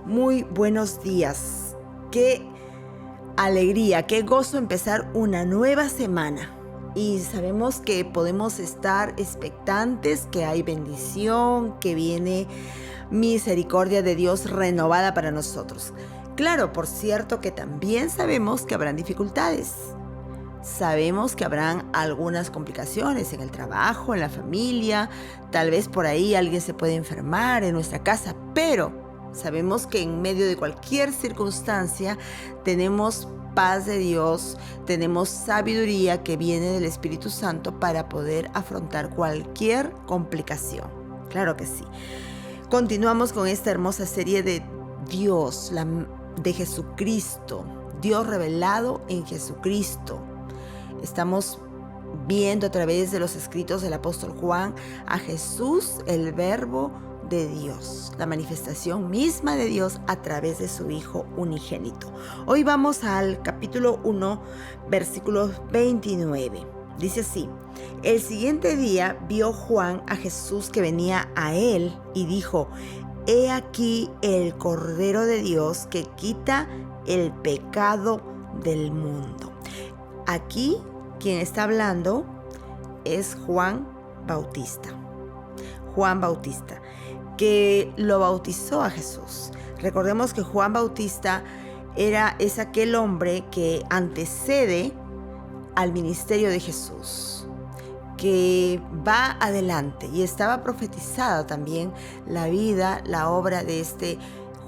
Muy buenos días. Qué alegría, qué gozo empezar una nueva semana. Y sabemos que podemos estar expectantes, que hay bendición, que viene misericordia de Dios renovada para nosotros. Claro, por cierto que también sabemos que habrán dificultades. Sabemos que habrán algunas complicaciones en el trabajo, en la familia, tal vez por ahí alguien se puede enfermar en nuestra casa, pero sabemos que en medio de cualquier circunstancia tenemos paz de Dios, tenemos sabiduría que viene del Espíritu Santo para poder afrontar cualquier complicación. Claro que sí. Continuamos con esta hermosa serie de Dios, de Jesucristo, Dios revelado en Jesucristo. Estamos viendo a través de los escritos del apóstol Juan a Jesús, el Verbo de Dios, la manifestación misma de Dios a través de su Hijo unigénito. Hoy vamos al capítulo 1, versículo 29. Dice así: el siguiente día vio Juan a Jesús que venía a él y dijo: He aquí el Cordero de Dios que quita el pecado del mundo. Aquí quien está hablando es Juan Bautista. Juan Bautista, que lo bautizó a Jesús. Recordemos que Juan Bautista es aquel hombre que antecede al ministerio de Jesús, que va adelante, y estaba profetizada también la vida, la obra de este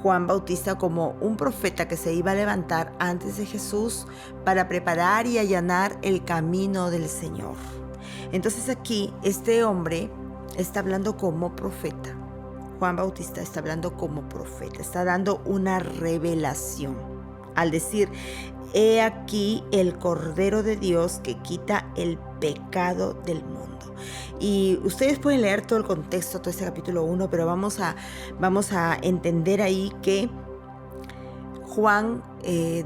Juan Bautista como un profeta que se iba a levantar antes de Jesús para preparar y allanar el camino del Señor. Entonces aquí este hombre está hablando como profeta. Juan Bautista está hablando como profeta, está dando una revelación al decir: he aquí el Cordero de Dios que quita el pecado del mundo. Y ustedes pueden leer todo el contexto, todo este capítulo 1, pero vamos a entender ahí que Juan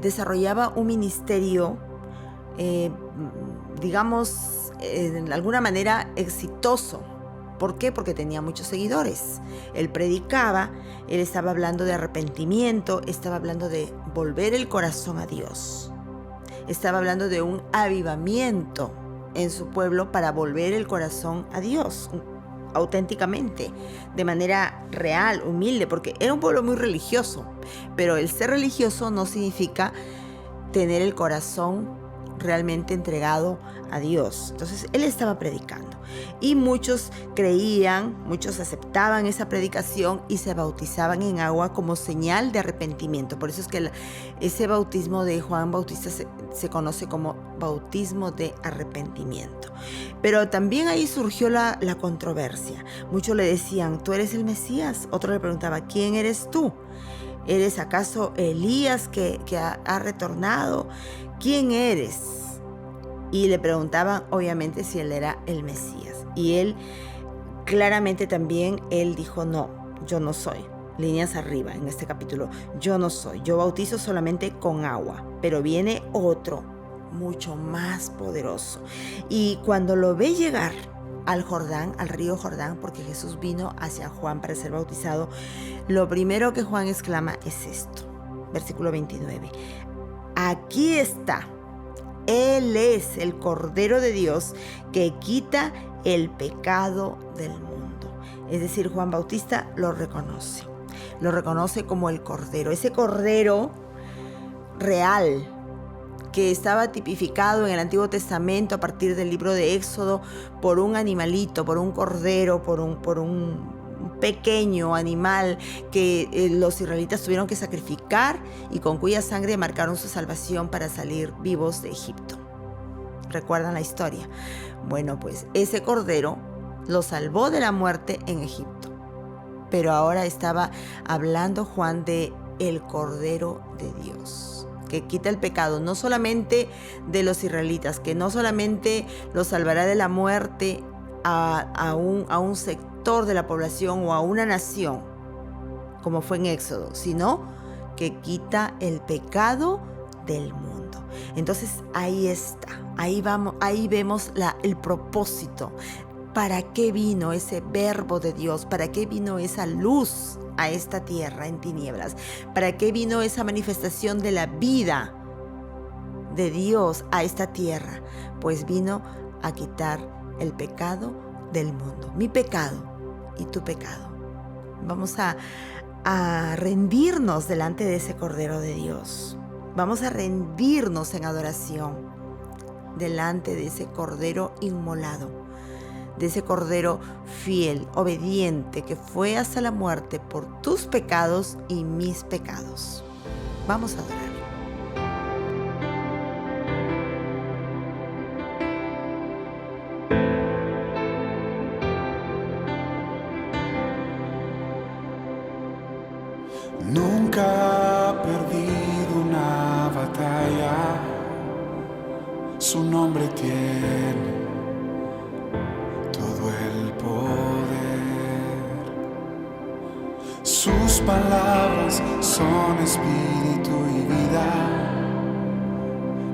desarrollaba un ministerio, de alguna manera exitoso. ¿Por qué? Porque tenía muchos seguidores. Él predicaba, él estaba hablando de arrepentimiento, estaba hablando de volver el corazón a Dios. Estaba hablando de un avivamiento en su pueblo para volver el corazón a Dios auténticamente, de manera real, humilde, porque era un pueblo muy religioso, pero el ser religioso no significa tener el corazón realmente entregado a Dios. Entonces él estaba predicando y muchos creían, muchos aceptaban esa predicación y se bautizaban en agua como señal de arrepentimiento. Por eso es que ese bautismo de Juan Bautista se conoce como bautismo de arrepentimiento. Pero también ahí surgió la controversia. Muchos le decían: tú eres el Mesías. Otro le preguntaba: ¿quién eres tú? ¿Eres acaso Elías que ha retornado? ¿Quién eres? Y le preguntaban obviamente si él era el Mesías. Y él claramente también, él dijo: no, yo no soy. Líneas arriba en este capítulo: yo no soy, yo bautizo solamente con agua, pero viene otro mucho más poderoso. Y cuando lo ve llegar al Jordán, al río Jordán, porque Jesús vino hacia Juan para ser bautizado, lo primero que Juan exclama es esto, versículo 29: aquí está, Él es el Cordero de Dios que quita el pecado del mundo. Es decir, Juan Bautista lo reconoce como el Cordero, ese Cordero real que estaba tipificado en el Antiguo Testamento a partir del libro de Éxodo por un animalito, por un cordero, por un pequeño animal que los israelitas tuvieron que sacrificar y con cuya sangre marcaron su salvación para salir vivos de Egipto. ¿Recuerdan la historia? Bueno, pues ese cordero lo salvó de la muerte en Egipto. Pero ahora estaba hablando Juan de el Cordero de Dios, que quita el pecado no solamente de los israelitas, que no solamente los salvará de la muerte a un sector de la población o a una nación, como fue en Éxodo, sino que quita el pecado del mundo. Entonces ahí está, ahí vemos el propósito ¿para qué vino ese verbo de Dios? ¿Para qué vino esa luz a esta tierra en tinieblas? ¿Para qué vino esa manifestación de la vida de Dios a esta tierra? Pues vino a quitar el pecado del mundo, mi pecado y tu pecado. Vamos a rendirnos delante de ese Cordero de Dios. Vamos a rendirnos en adoración delante de ese Cordero inmolado, de ese Cordero fiel, obediente, que fue hasta la muerte por tus pecados y mis pecados. Vamos a adorar. Nunca ha perdido una batalla, su nombre tiene todo el poder. Sus palabras son espíritu y vida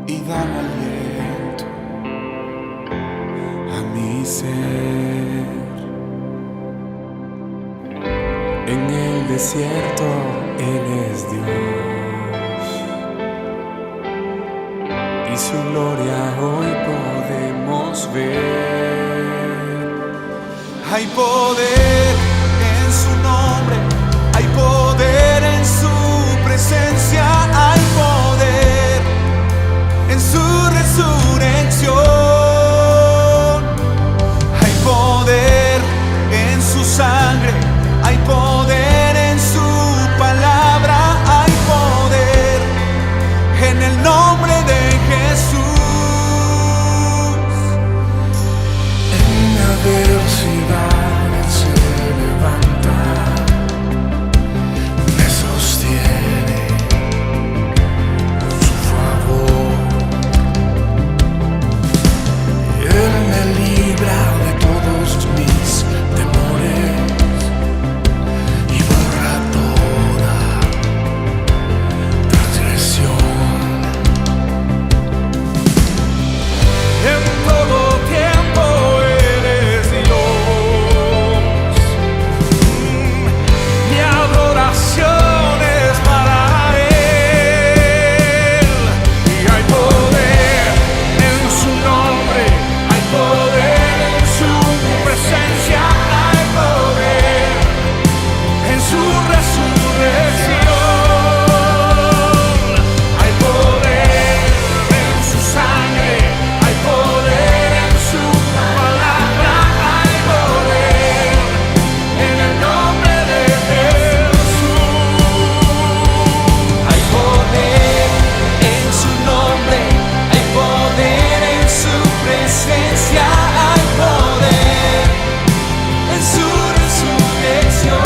y dan aliento a mi ser. En el desierto Él es Dios y su gloria hoy podemos ver. Hay poder en su nombre, hay poder en su presencia, hay poder en su resurrección, hay poder en su sangre, hay poder en su palabra, hay poder en el nombre de Jesús. En la adversidad Él se levanta, me sostiene con su favor. Él me libra de todos mis temores y borra toda transgresión. En todo tiempo eres Dios, mi adoración es para Él. Y hay poder en su nombre, hay poder en su presencia, hay poder en su resurrección, hay poder en su sangre, hay poder en su palabra, hay poder en el nombre de Jesús. Hay poder en su nombre, hay poder en su presencia, hay poder en su resurrección.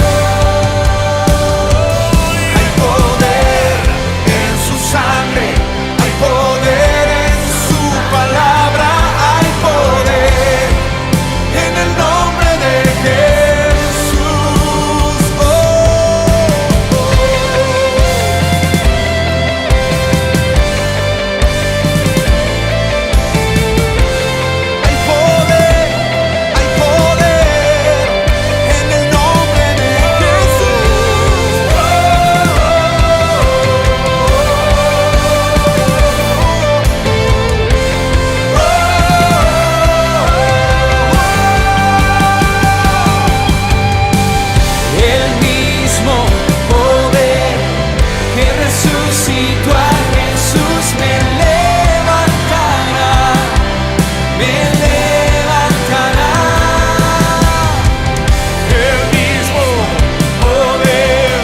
Hay poder en su sangre, hay poder en su palabra, hay poder en el nombre de Jesús. Oh, oh, oh. Hay poder en el nombre de Jesús. El mismo poder que resucitó a Jesús me levantará, me levantará. El mismo poder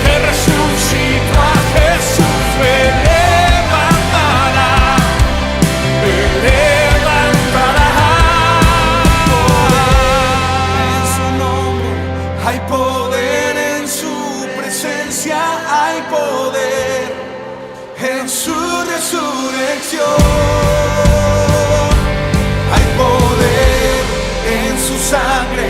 que resucitó a Jesús me levantará, me levantará. En su nombre hay poder, en su presencia hay poder, en su resurrección hay poder, en su sangre